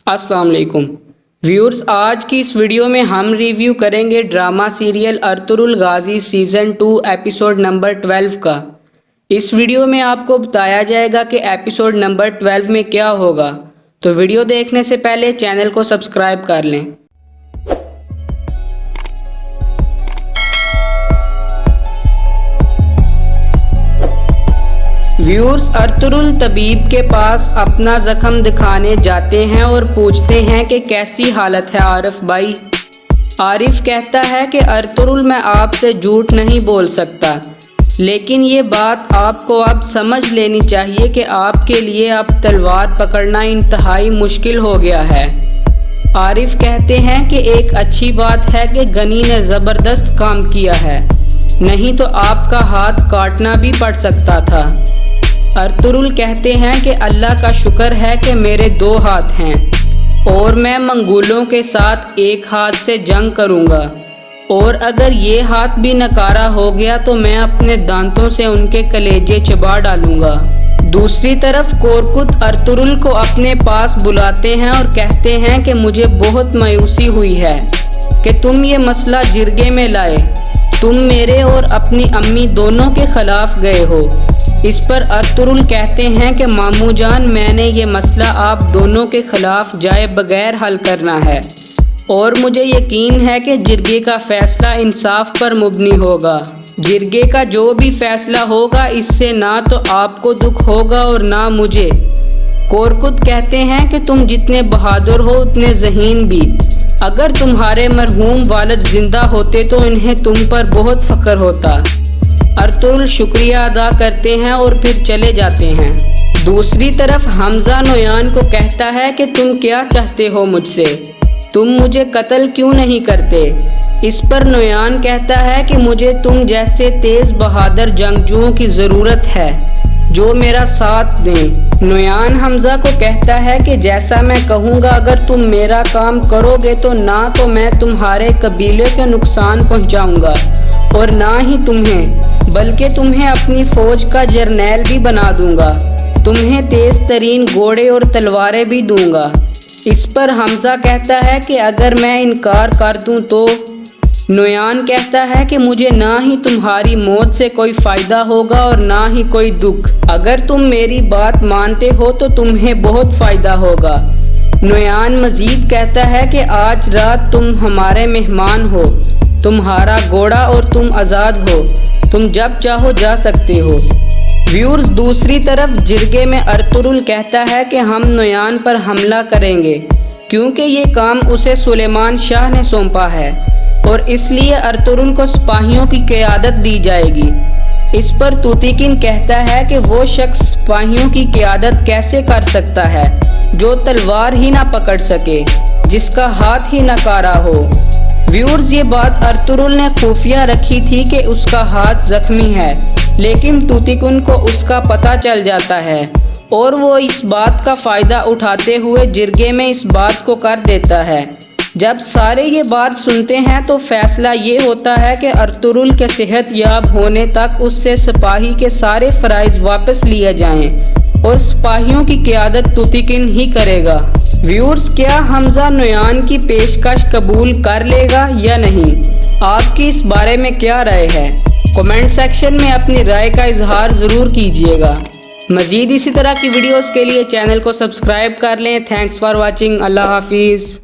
अस्सलाम वालेकुम व्यूअर्स, आज की इस वीडियो में हम रिव्यू करेंगे ड्रामा सीरियल अर्तुरुल गाजी सीज़न 2 एपिसोड नंबर 12 का। इस वीडियो में आपको बताया जाएगा कि एपिसोड नंबर 12 में क्या होगा, तो वीडियो देखने से पहले चैनल को सब्सक्राइब कर लें। व्यूअर्स, अर्तुरुल तबीब के पास अपना जख्म दिखाने जाते हैं और पूछते हैं कि कैसी हालत है आरिफ भाई। आरिफ कहता है कि अर्तुरुल, मैं आपसे झूठ नहीं बोल सकता, लेकिन ये बात आपको अब समझ लेनी चाहिए कि आपके लिए अब तलवार पकड़ना इंतहाई मुश्किल हो गया है। आरिफ कहते हैं कि एक अच्छी बात है कि गनी ने ज़बरदस्त काम किया है, नहीं तो आपका हाथ काटना भी पड़ सकता था। अर्तुरुल कहते हैं कि अल्लाह का शुक्र है कि मेरे 2 हाथ हैं और मैं मंगोलों के साथ एक हाथ से जंग करूंगा, और अगर ये हाथ भी नकारा हो गया तो मैं अपने दांतों से उनके कलेजे चबा डालूंगा। दूसरी तरफ कोरकुत अर्तुरुल को अपने पास बुलाते हैं और कहते हैं कि मुझे बहुत मायूसी हुई है कि तुम ये मसला जिरगे में लाए। तुम मेरे और अपनी अम्मी दोनों के खिलाफ गए हो। इस पर अर्तुरुल कहते हैं कि मामू जान, मैंने ये मसला आप दोनों के खिलाफ जाए बगैर हल करना है, और मुझे यकीन है कि जिरगे का फैसला इंसाफ पर मुबनी होगा। जिरगे का जो भी फैसला होगा, इससे ना तो आपको दुख होगा और ना मुझे। कोरकुत कहते हैं कि तुम जितने बहादुर हो उतने ज़हीन भी। अगर तुम्हारे मरहूम वालिद जिंदा होते तो इन्हें तुम पर बहुत फ़ख्र होता। अर्तुरुल शुक्रिया अदा करते हैं और फिर चले जाते हैं। दूसरी तरफ हमजा नोयान को कहता है कि तुम क्या चाहते हो मुझसे, तुम मुझे कत्ल क्यों नहीं करते। इस पर नोयान कहता है कि मुझे तुम जैसे तेज़ बहादुर जंगजुओं की ज़रूरत है जो मेरा साथ दें। नोयान हमजा को कहता है कि जैसा मैं कहूँगा, अगर तुम मेरा काम करोगे तो ना तो मैं तुम्हारे कबीले को नुकसान पहुँचाऊँगा और ना ही तुम्हें, बल्कि तुम्हें अपनी फ़ौज का जर्नैल भी बना दूंगा। तुम्हें तेज़ तरीन घोड़े और तलवारें भी दूंगा। इस पर हमजा कहता है कि अगर मैं इनकार कर दूं तो। नोयान कहता है कि मुझे ना ही तुम्हारी मौत से कोई फ़ायदा होगा और ना ही कोई दुख। अगर तुम मेरी बात मानते हो तो तुम्हें बहुत फ़ायदा होगा। नोयान मज़ीद कहता है कि आज रात तुम हमारे मेहमान हो, तुम्हारा घोड़ा और तुम आज़ाद हो, तुम जब चाहो जा सकते हो। व्यूअर्स, दूसरी तरफ जिरगे में अर्तुरुल कहता है कि हम नोयान पर हमला करेंगे क्योंकि ये काम उसे सुलेमान शाह ने सौंपा है और इसलिए अर्तुरुल को सिपाहियों की क़यादत दी जाएगी। इस पर तूतिकिन कहता है कि वो शख्स सिपाहियों की क़यादत कैसे कर सकता है जो तलवार ही ना पकड़ सके, जिसका हाथ ही नकारा हो। व्यूअर्स, ये बात अर्तुरुल ने खुफिया रखी थी कि उसका हाथ जख्मी है, लेकिन तूतिकुन को उसका पता चल जाता है और वो इस बात का फ़ायदा उठाते हुए जिरगे में इस बात को कर देता है। जब सारे ये बात सुनते हैं तो फैसला ये होता है कि अर्तुरुल के सेहत याब होने तक उससे सिपाही के सारे फ़राइज़ वापस लिए जाएं और सिपाहियों की क़यादत तूतिकिन ही करेगा। व्यूअर्स, क्या हमजा नोयान की पेशकश कबूल कर लेगा या नहीं? आपकी इस बारे में क्या राय है? कमेंट सेक्शन में अपनी राय का इजहार ज़रूर कीजिएगा। मज़ीद इसी तरह की वीडियोस के लिए चैनल को सब्सक्राइब कर लें। Thanks for watching. अल्लाह हाफिज़।